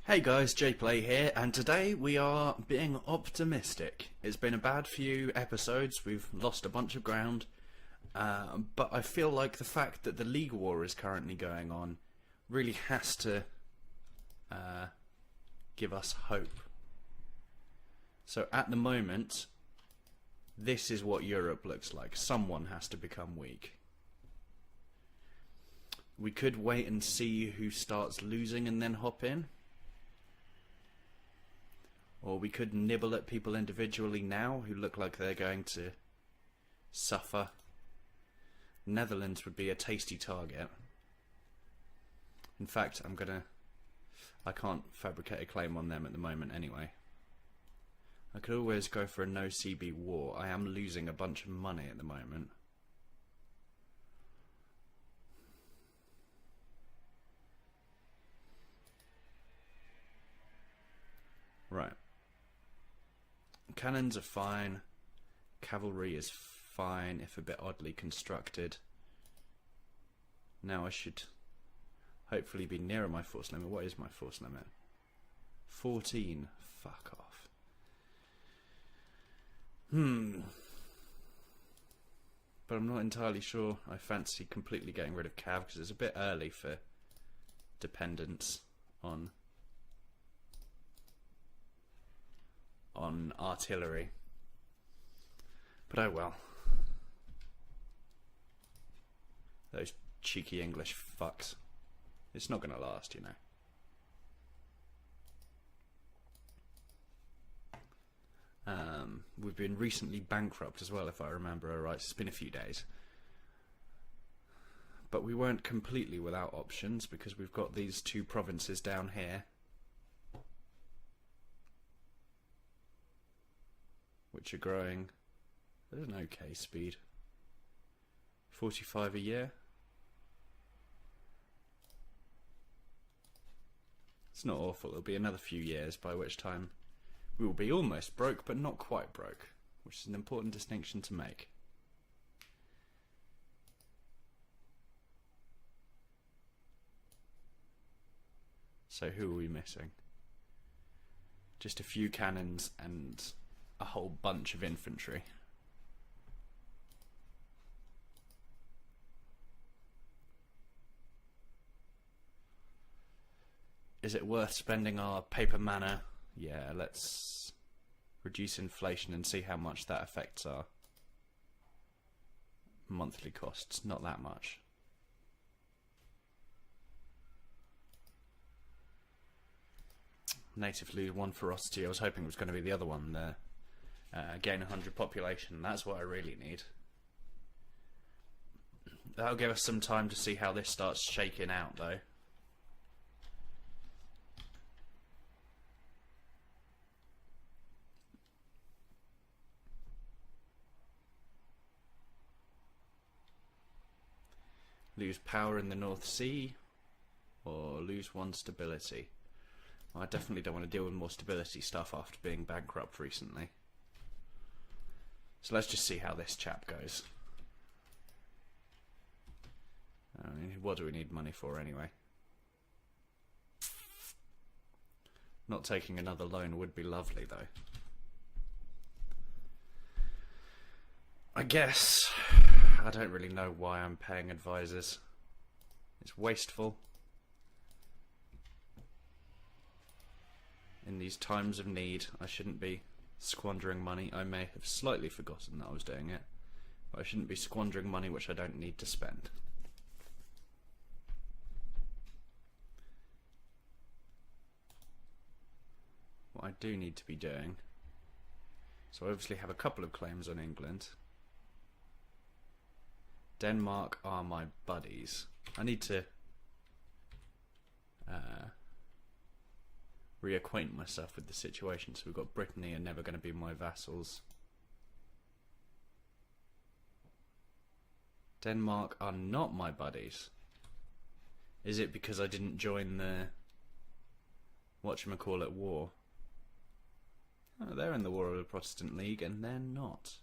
Hey guys, JPlay here, and today we are being optimistic. It's been a bad few episodes, we've lost a bunch of ground, but I feel like the fact that the League War is currently going on really has to give us hope. So at the moment, this is what Europe looks like. Someone has to become weak. We could wait and see who starts losing and then hop in. Or we could nibble at people individually now who look like they're going to suffer. Netherlands would be a tasty target. In fact, I can't fabricate a claim on them at the moment anyway. I could always go for a no CB war. I am losing a bunch of money at the moment. Right. Cannons are fine. Cavalry is fine, if a bit oddly constructed. Now I should hopefully be nearer my force limit. What is my force limit? 14. Fuck off. But I'm not entirely sure I fancy completely getting rid of Cav, because it's a bit early for dependence on artillery. But oh well. Those cheeky English fucks. It's not going to last, you know. We've been recently bankrupt as well, if I remember right. It's been a few days. But we weren't completely without options, because we've got these two provinces down here which are growing at an okay speed. 45 a year. It's not awful. It'll be another few years, by which time we will be almost broke, but not quite broke, which is an important distinction to make. So who are we missing? Just a few cannons and a whole bunch of infantry. Is it worth spending our paper mana? Yeah, let's reduce inflation and see how much that affects our monthly costs. Not that much. Native lose 1 ferocity. I was hoping it was going to be the other one there. Gain 100 population. That's what I really need. That'll give us some time to see how this starts shaking out, though. Lose power in the North Sea, or lose 1 stability. Well, I definitely don't want to deal with more stability stuff after being bankrupt recently. So let's just see how this chap goes. I mean, what do we need money for anyway? Not taking another loan would be lovely, though. I guess I don't really know why I'm paying advisors. It's wasteful. In these times of need, I shouldn't be squandering money. I may have slightly forgotten that I was doing it, but I shouldn't be squandering money which I don't need to spend. What I do need to be doing, so I obviously have a couple of claims on England. Denmark are my buddies. I need to reacquaint myself with the situation. So we've got Brittany are never going to be my vassals. Denmark are not my buddies. Is it because I didn't join the whatchamacallit war? Oh, they're in the War of the Protestant League and they're not.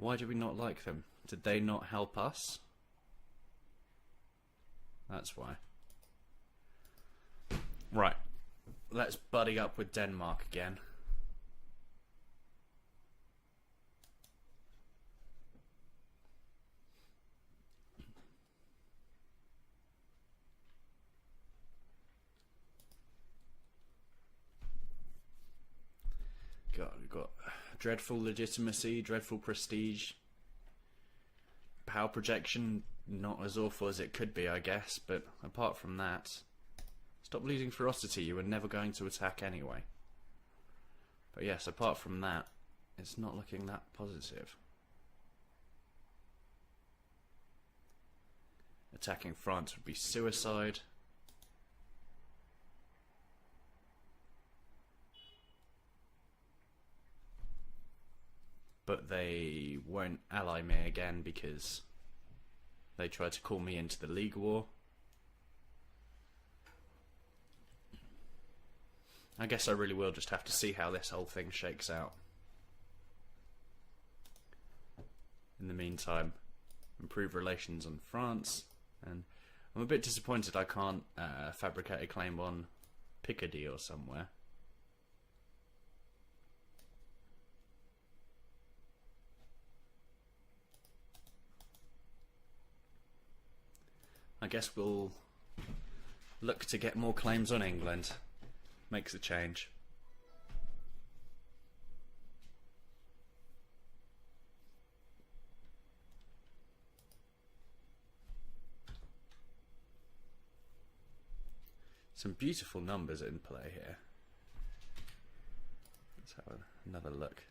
Why do we not like them? Did they not help us? That's why. Right. Let's buddy up with Denmark again. God, we've got dreadful legitimacy, dreadful prestige. Power projection, not as awful as it could be, I guess, but apart from that, stop losing ferocity, you were never going to attack anyway. But yes, apart from that, it's not looking that positive. Attacking France would be suicide. But they won't ally me again because they tried to call me into the League War. I guess I really will just have to see how this whole thing shakes out. In the meantime, improve relations on France, and I'm a bit disappointed I can't fabricate a claim on Picardy or somewhere. I guess we'll look to get more claims on England. Makes a change. Some beautiful numbers in play here. Let's have another look.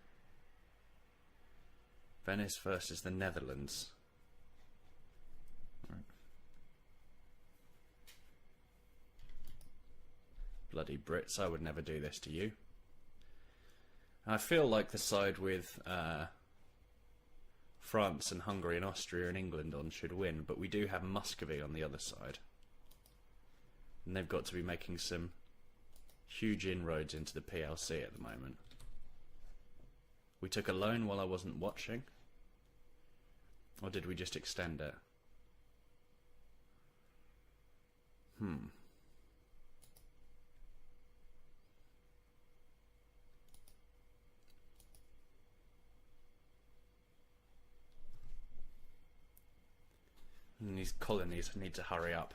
Venice versus the Netherlands. Bloody Brits, I would never do this to you. I feel like the side with France and Hungary and Austria and England on should win, but we do have Muscovy on the other side. And they've got to be making some huge inroads into the PLC at the moment. We took a loan while I wasn't watching? Or did we just extend it? And these colonies need to hurry up.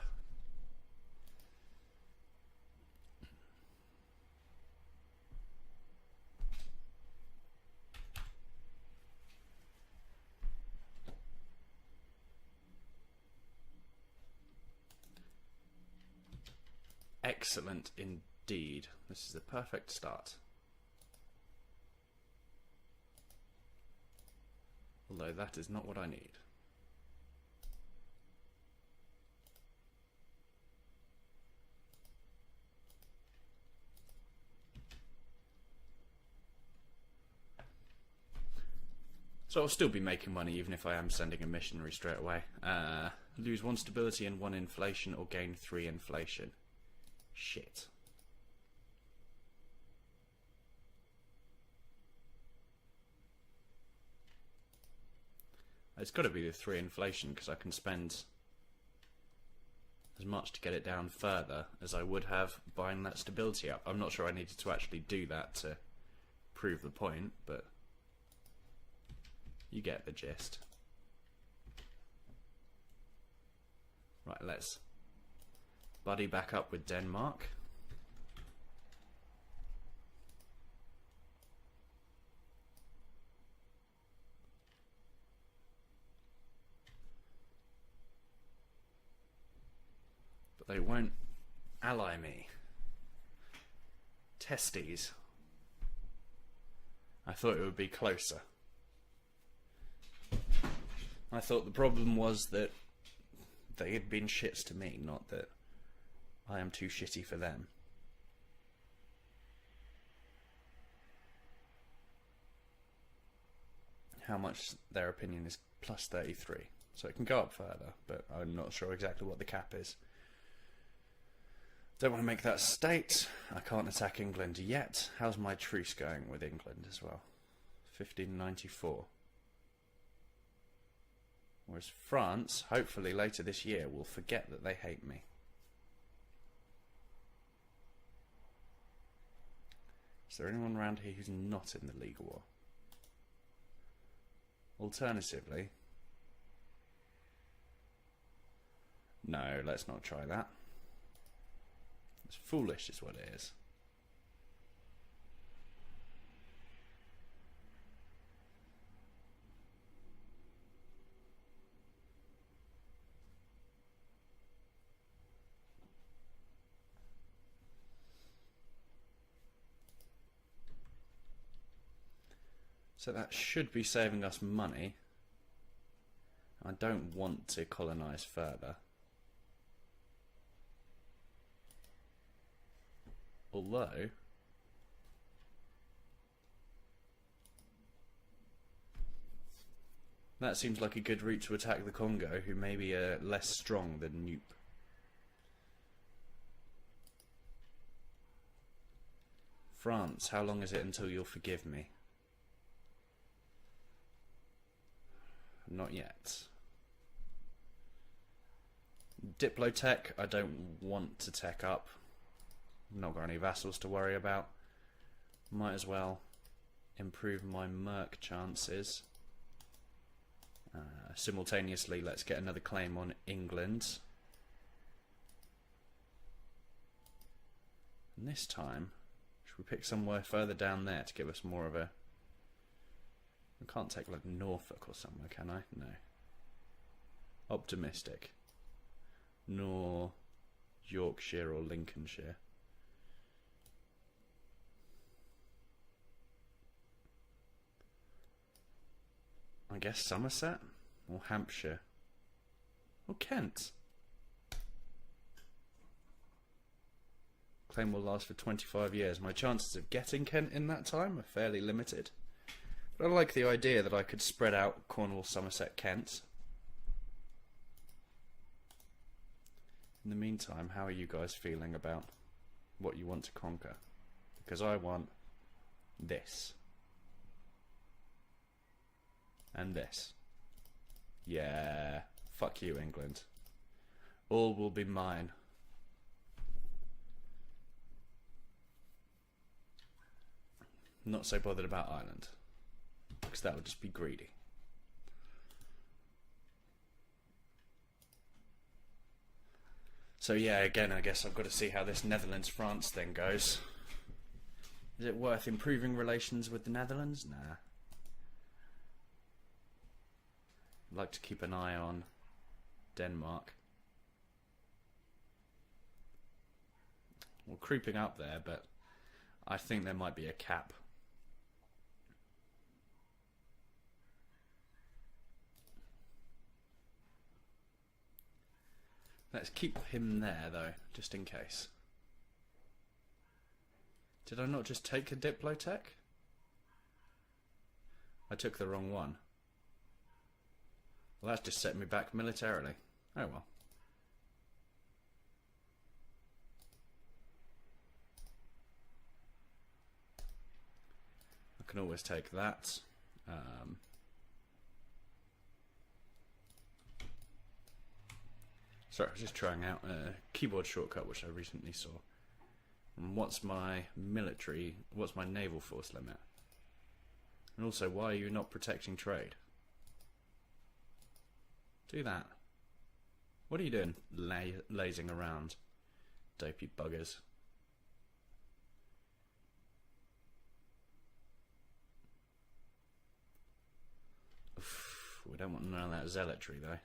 Excellent indeed. This is the perfect start. Although that is not what I need. So I'll still be making money even if I am sending a missionary straight away. Lose 1 stability and 1 inflation, or gain 3 inflation. Shit. It's got to be the 3 inflation because I can spend as much to get it down further as I would have buying that stability up. I'm not sure I needed to actually do that to prove the point, but you get the gist. Right, let's buddy back up with Denmark. But they won't ally me. Testes. I thought it would be closer. I thought the problem was that they had been shits to me, not that I am too shitty for them. How much their opinion is plus 33. So it can go up further, but I'm not sure exactly what the cap is. Don't want to make that state. I can't attack England yet. How's my truce going with England as well? 1594. Whereas France, hopefully later this year, will forget that they hate me. Is there anyone around here who's not in the League War? Alternatively... No, let's not try that. It's foolish is what it is. So that should be saving us money. I don't want to colonise further. Although... that seems like a good route to attack the Congo, who may be less strong than Nupe. France, how long is it until you'll forgive me? Not yet. Diplotech, I don't want to tech up. Not got any vassals to worry about. Might as well improve my merc chances. Simultaneously, let's get another claim on England. And this time, should we pick somewhere further down there to give us more of a... I can't take like Norfolk or somewhere, can I? No. Optimistic. Nor Yorkshire or Lincolnshire. I guess Somerset? Or Hampshire? Or Kent? Claim will last for 25 years. My chances of getting Kent in that time are fairly limited. But I like the idea that I could spread out Cornwall, Somerset, Kent. In the meantime, how are you guys feeling about what you want to conquer? Because I want this. And this. Yeah. Fuck you, England. All will be mine. Not so bothered about Ireland. Because that would just be greedy. So yeah, again, I guess I've got to see how this Netherlands-France thing goes. Is it worth improving relations with the Netherlands? Nah. I'd like to keep an eye on Denmark. We're creeping up there, but I think there might be a cap. Let's keep him there, though, just in case. Did I not just take a Diplotech? I took the wrong one. Well, that's just set me back militarily. Oh well. I can always take that. Sorry, I was just trying out a keyboard shortcut which I recently saw. And what's my naval force limit? And also, why are you not protecting trade? Do that. What are you doing? Lazing around. Dopey buggers. Oof, we don't want none of that zealotry though.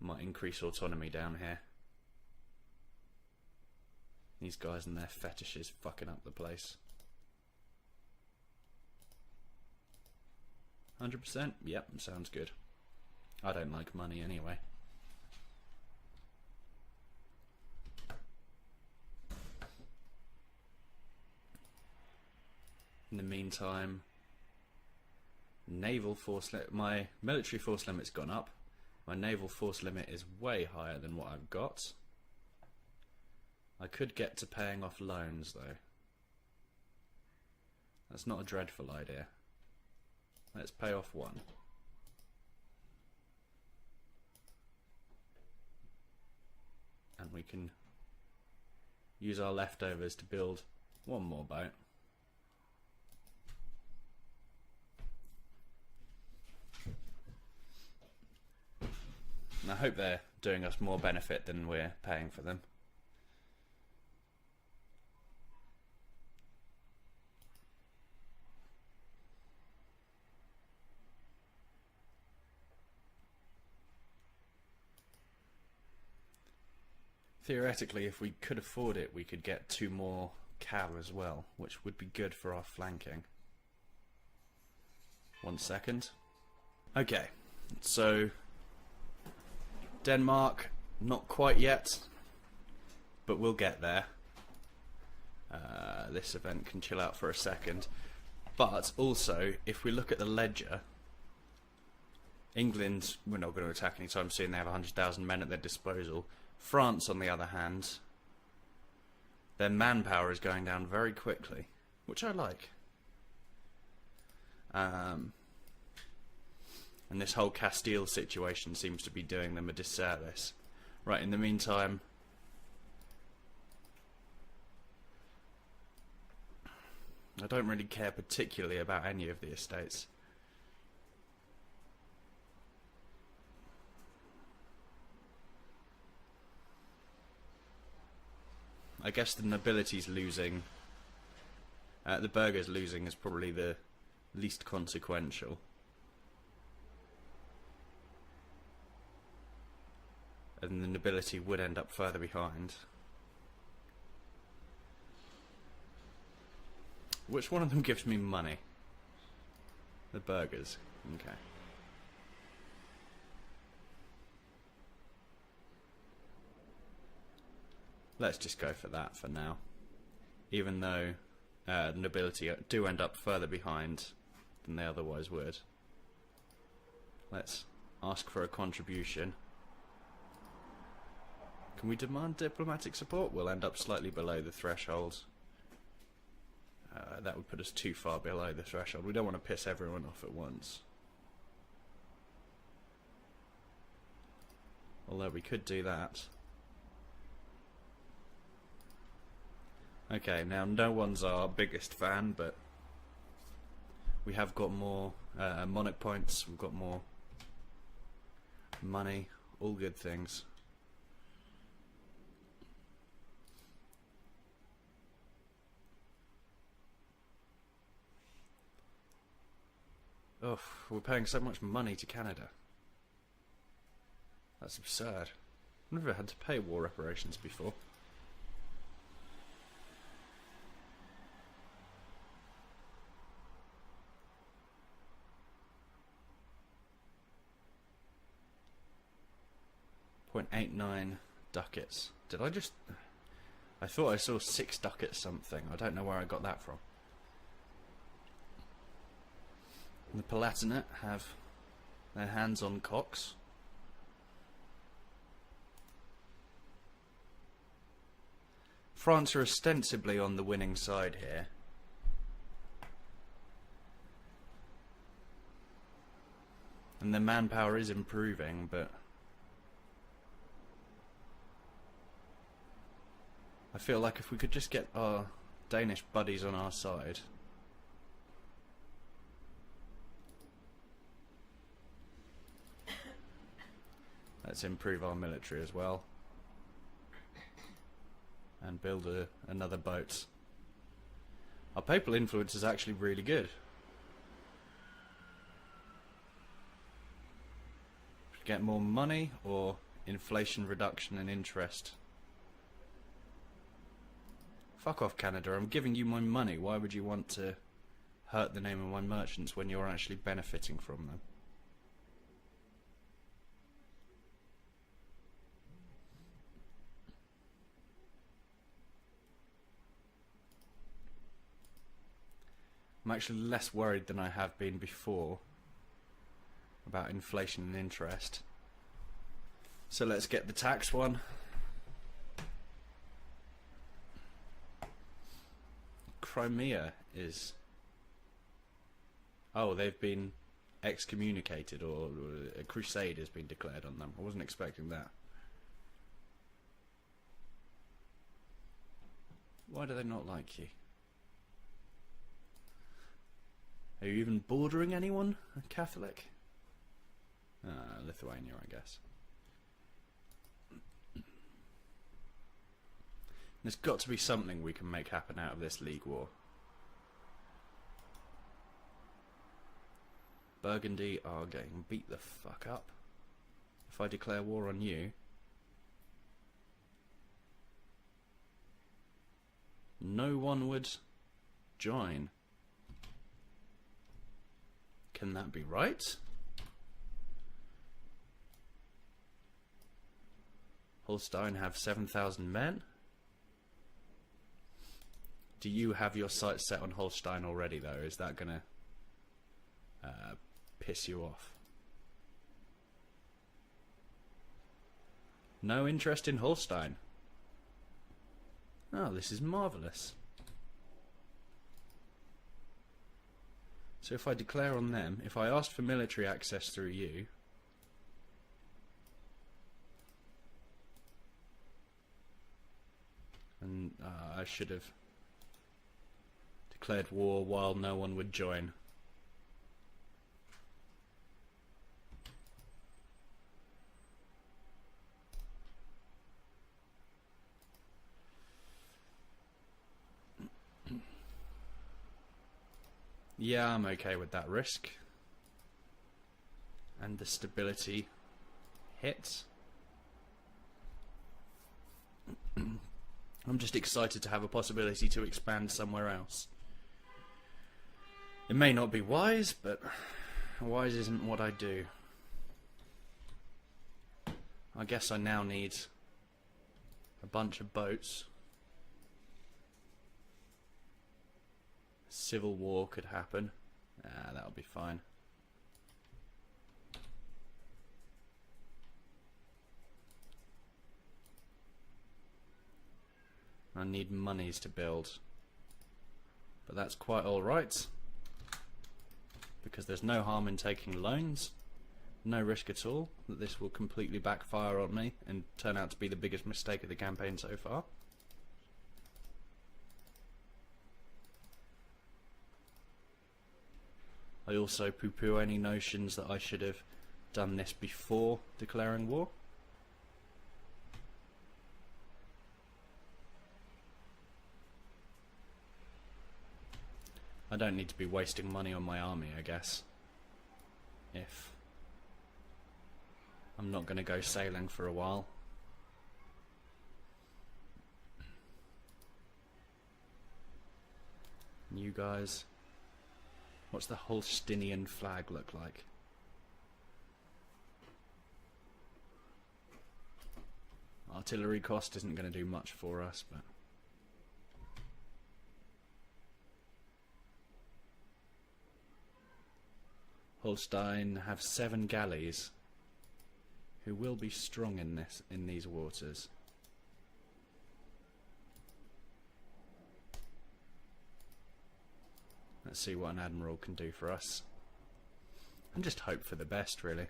Might increase autonomy down here. These guys and their fetishes fucking up the place. 100%? Yep, sounds good. I don't like money anyway. In the meantime, naval force my military force limit's gone up. My naval force limit is way higher than what I've got. I could get to paying off loans though. That's not a dreadful idea. Let's pay off one. can use our leftovers to build one more boat. And I hope they're doing us more benefit than we're paying for them. Theoretically, if we could afford it, we could get 2 more cav as well, which would be good for our flanking. 1 second. Okay, so Denmark, not quite yet, but we'll get there. This event can chill out for a second. But also, if we look at the ledger, England, we're not going to attack anytime soon. They have 100,000 men at their disposal. France, on the other hand, their manpower is going down very quickly, which I like. And this whole Castile situation seems to be doing them a disservice. Right, in the meantime, I don't really care particularly about any of the estates. I guess the nobility's losing. The burghers losing is probably the least consequential. And the nobility would end up further behind. Which one of them gives me money? The burghers. Okay. Let's just go for that for now. Even though nobility do end up further behind than they otherwise would. Let's ask for a contribution. Can we demand diplomatic support? We'll end up slightly below the threshold. That would put us too far below the threshold. We don't want to piss everyone off at once. Although we could do that. Okay, now no one's our biggest fan, but we have got more monarch points, we've got more money, all good things. Oh, we're paying so much money to Canada. That's absurd. I've never had to pay war reparations before. .89 ducats. Did I just... I thought I saw 6 ducats something. I don't know where I got that from. The Palatinate have their hands on cocks. France are ostensibly on the winning side here. And their manpower is improving, but I feel like if we could just get our Danish buddies on our side. Let's improve our military as well. And build another boat. Our papal influence is actually really good. Get more money or inflation reduction and interest. Fuck off, Canada. I'm giving you my money. Why would you want to hurt the name of my merchants when you're actually benefiting from them? I'm actually less worried than I have been before about inflation and interest. So let's get the tax one. Crimea is... Oh, they've been excommunicated, or a crusade has been declared on them. I wasn't expecting that. Why do they not like you? Are you even bordering anyone a Catholic? Lithuania, I guess. There's got to be something we can make happen out of this League war. Burgundy are getting beat the fuck up. If I declare war on you, no one would join. Can that be right? Holstein have 7,000 men. Do you have your sights set on Holstein already, though? Is that gonna piss you off? No interest in Holstein. Oh, this is marvellous. So if I declare on them, if I asked for military access through you, and I should have declared war while no one would join. Yeah, I'm okay with that risk. And the stability hits. I'm just excited to have a possibility to expand somewhere else. It may not be wise, but wise isn't what I do. I guess I now need a bunch of boats. Civil war could happen. That'll be fine. I need monies to build. But that's quite alright. Because there's no harm in taking loans. No risk at all that this will completely backfire on me and turn out to be the biggest mistake of the campaign so far. I also poo-poo any notions that I should have done this before declaring war. I don't need to be wasting money on my army, I guess. If I'm not going to go sailing for a while. And you guys, what's the Holsteinian flag look like? Artillery cost isn't going to do much for us, but Holstein have 7 galleys who will be strong in these waters. Let's see what an admiral can do for us. And just hope for the best, really.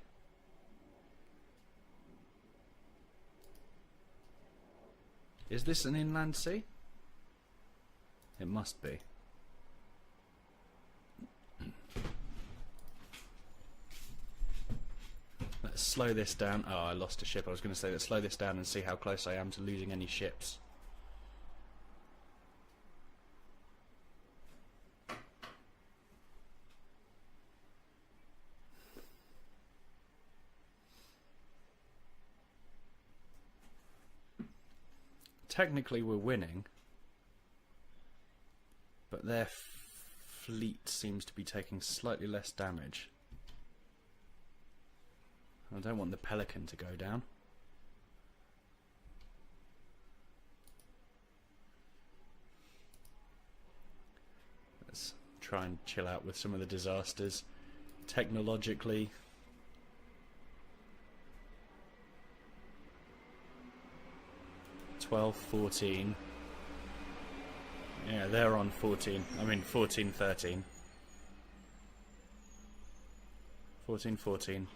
Is this an inland sea? It must be. Let's slow this down. Oh, I lost a ship. I was going to say let's slow this down and see how close I am to losing any ships. Technically we're winning, but their fleet seems to be taking slightly less damage. I don't want the Pelican to go down. Let's try and chill out with some of the disasters. Technologically, $12, $14. Yeah, they're on 14. I mean 14, 13. 14, 14.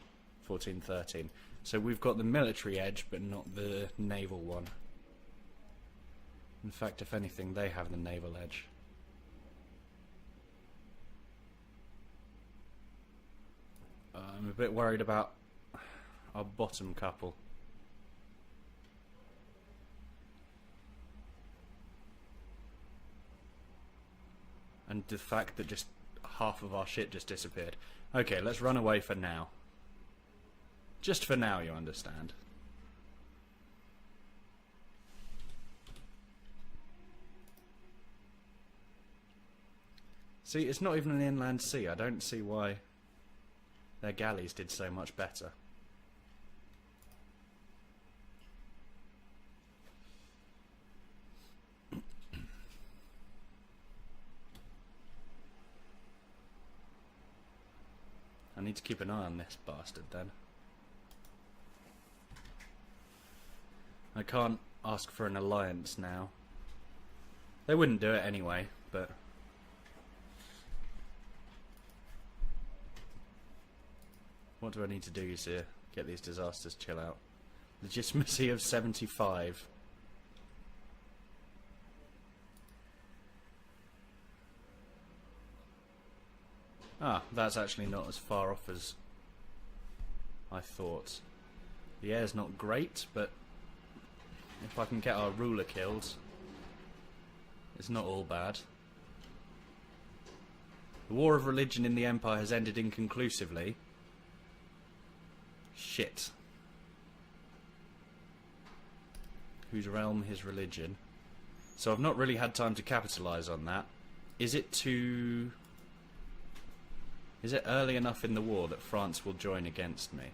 14, 13. So we've got the military edge, but not the naval one. In fact, if anything, they have the naval edge. I'm a bit worried about our bottom couple. And the fact that just half of our shit just disappeared. Okay, let's run away for now. Just for now, you understand. See, it's not even an inland sea. I don't see why their galleys did so much better. I need to keep an eye on this bastard then. I can't ask for an alliance now. They wouldn't do it anyway, but... what do I need to do to get these disasters chill out? Legitimacy of 75. Ah, that's actually not as far off as I thought. The air's not great, but if I can get our ruler killed, it's not all bad. The war of religion in the Empire has ended inconclusively. Shit. Whose realm, his religion. So I've not really had time to capitalise on that. Is it early enough in the war that France will join against me?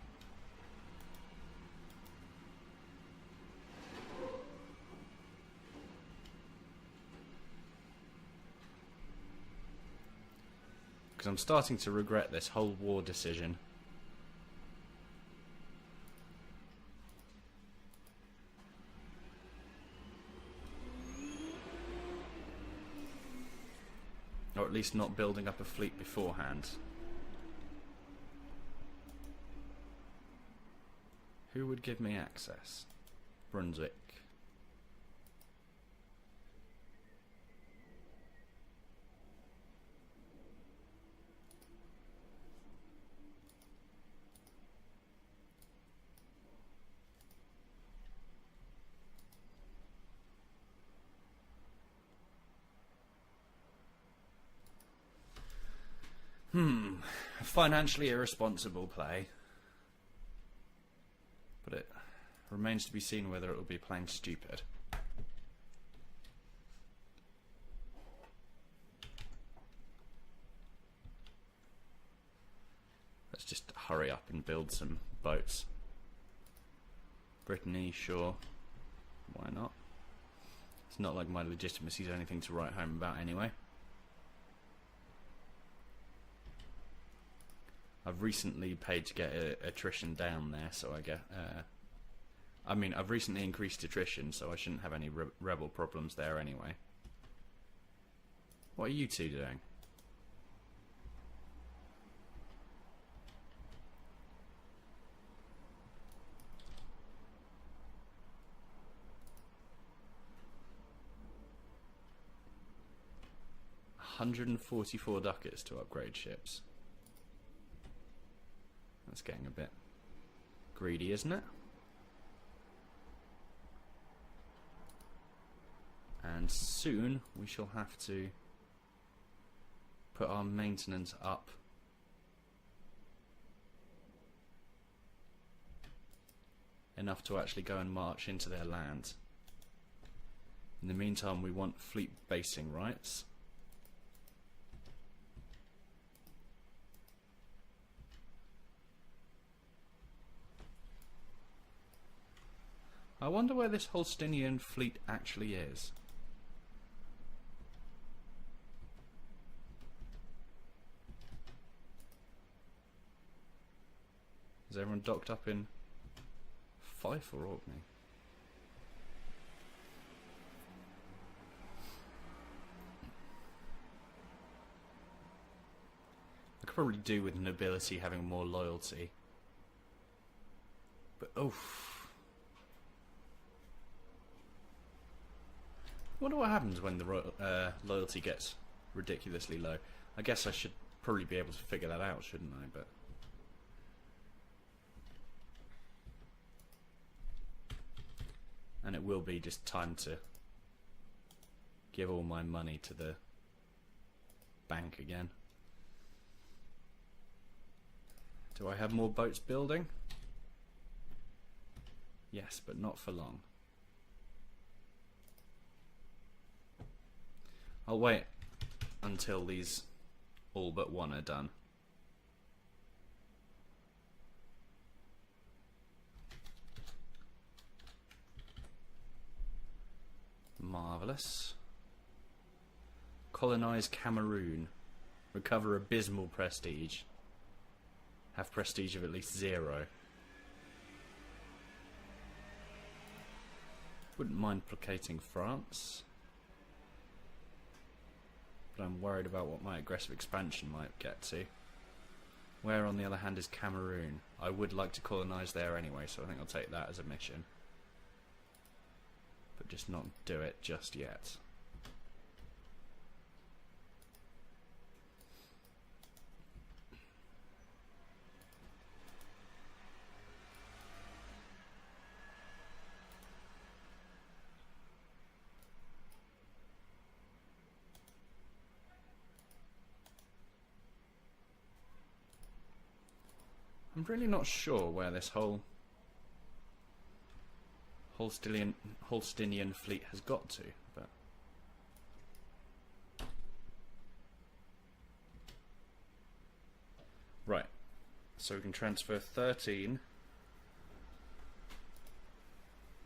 Because I'm starting to regret this whole war decision. Or at least not building up a fleet beforehand. Who would give me access? Brunswick. Financially irresponsible play. But it remains to be seen whether it will be plain stupid. Let's just hurry up and build some boats. Brittany, sure. Why not? It's not like my legitimacy is anything to write home about anyway. I've recently paid to get attrition down there, so I get... I mean, I've recently increased attrition, so I shouldn't have any rebel problems there anyway. What are you two doing? $144 ducats to upgrade ships. That's getting a bit greedy, isn't it? And soon we shall have to put our maintenance up. Enough to actually go and march into their land. In the meantime, we want fleet basing rights. I wonder where this Holsteinian fleet actually is. Is everyone docked up in Fife or Orkney? I could probably do with nobility having more loyalty. But, oof. wonder what happens when the loyalty gets ridiculously low. I guess I should probably be able to figure that out, shouldn't I? But and it will be just time to give all my money to the bank again. Do I have more boats building? Yes, but not for long. I'll wait until these all but one are done. Marvellous. Colonise Cameroon. Recover abysmal prestige. Have prestige of at least 0. Wouldn't mind placating France. But I'm worried about what my aggressive expansion might get to. Where, on the other hand, is Cameroon? I would like to colonise there anyway, so I think I'll take that as a mission. But just not do it just yet. I'm really not sure where this whole Holsteinian fleet has got to, but right. So we can transfer 13.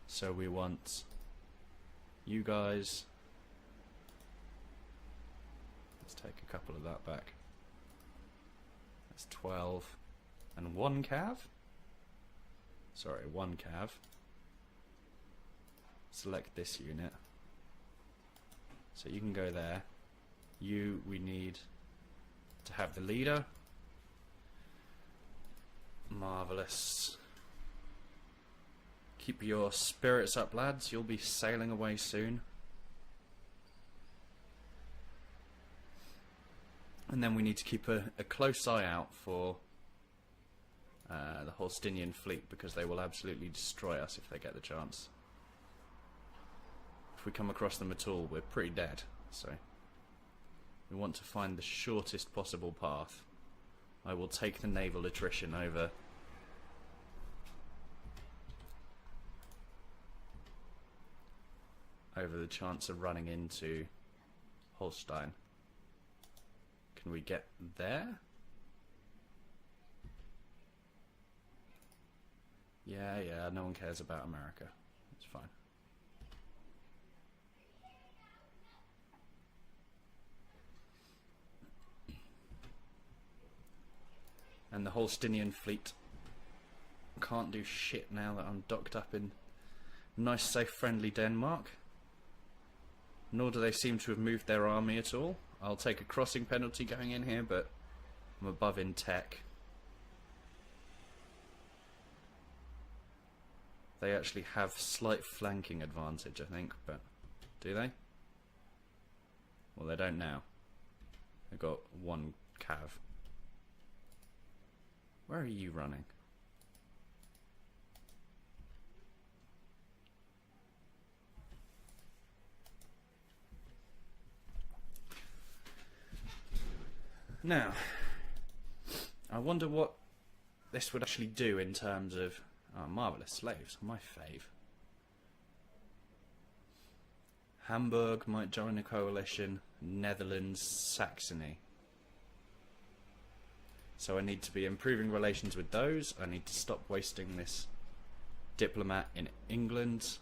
So we want you guys. Let's take a couple of that back. That's 12. And 1 cav? Sorry, 1 cav. Select this unit. So you can go there. You, we need to have the leader. Marvellous. Keep your spirits up, lads. You'll be sailing away soon. And then we need to keep a close eye out for the Holsteinian fleet, because they will absolutely destroy us if they get the chance. If we come across them at all, we're pretty dead, so we want to find the shortest possible path. I will take the naval attrition over the chance of running into Holstein. Can we get there? Yeah, no one cares about America. It's fine. And the Holsteinian fleet can't do shit now that I'm docked up in nice, safe, friendly Denmark. Nor do they seem to have moved their army at all. I'll take a crossing penalty going in here, but I'm above in tech. They actually have slight flanking advantage, I think, but do they? Well, they don't now. They've got 1 cav. Where are you running? Now, I wonder what this would actually do in terms of... Oh, marvellous slaves, my fave. Hamburg might join a coalition. Netherlands, Saxony. So I need to be improving relations with those. I need to stop wasting this diplomat in England.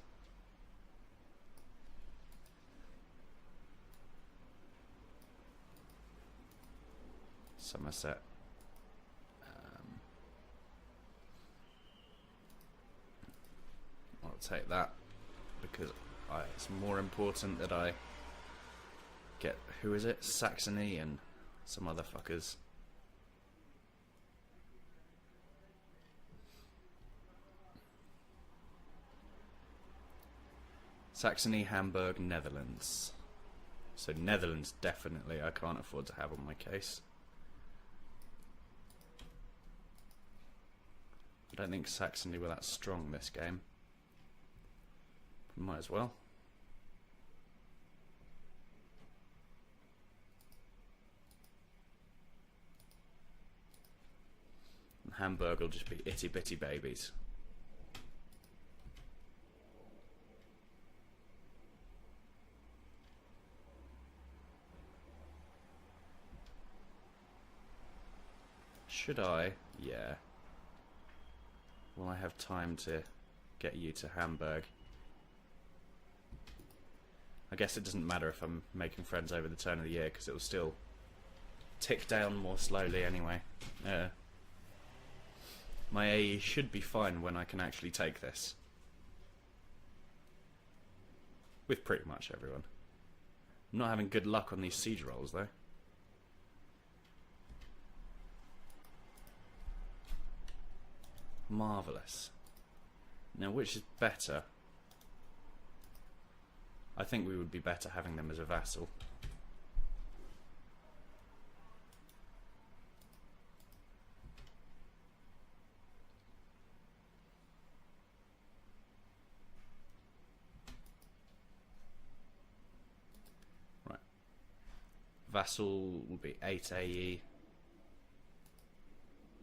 Somerset. I'll take that because it's more important that I get, who is it? Saxony and some other fuckers. Saxony, Hamburg, Netherlands. So Netherlands definitely I can't afford to have on my case. I don't think Saxony were that strong this game. Might as well. And Hamburg will just be itty bitty babies. Should I? Yeah. Will I have time to get you to Hamburg? I guess it doesn't matter if I'm making friends over the turn of the year, because it will still tick down more slowly anyway. My AE should be fine when I can actually take this. With pretty much everyone. I'm not having good luck on these siege rolls though. Marvellous. Now, which is better? I think we would be better having them as a vassal. Right. Vassal will be 8 AE.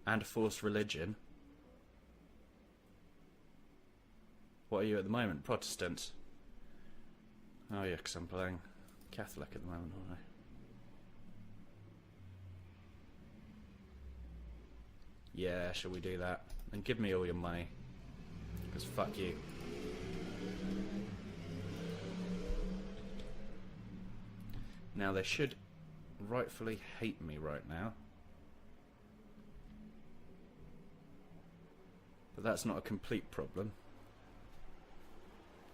And a forced religion. What are you at the moment? Protestant? Oh yeah, because I'm playing Catholic at the moment, aren't I? Yeah, shall we do that? And give me all your money. Because fuck you. Now they should rightfully hate me right now. But that's not a complete problem.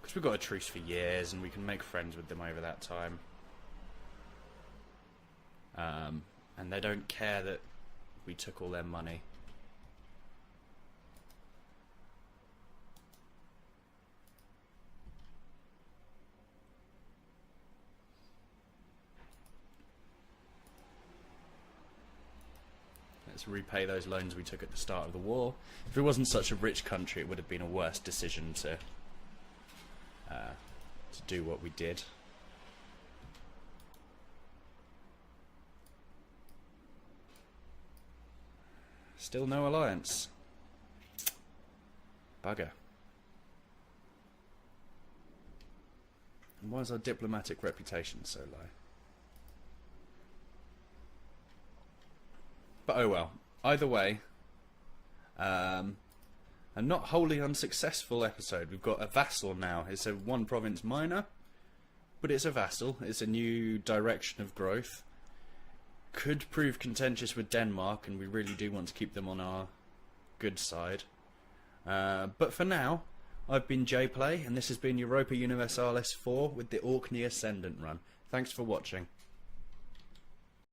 Because we've got a truce for years and we can make friends with them over that time. And they don't care that we took all their money. Let's repay those loans we took at the start of the war. If it wasn't such a rich country, it would have been a worse decision to do what we did. Still no alliance. Bugger. And why is our diplomatic reputation so low? But oh well. Either way, a not wholly unsuccessful episode. We've got a vassal now. It's a one province minor, but it's a vassal. It's a new direction of growth. Could prove contentious with Denmark, and we really do want to keep them on our good side. But for now, I've been JPlay, and this has been Europa Universalis IV with the Orkney Ascendant run. Thanks for watching.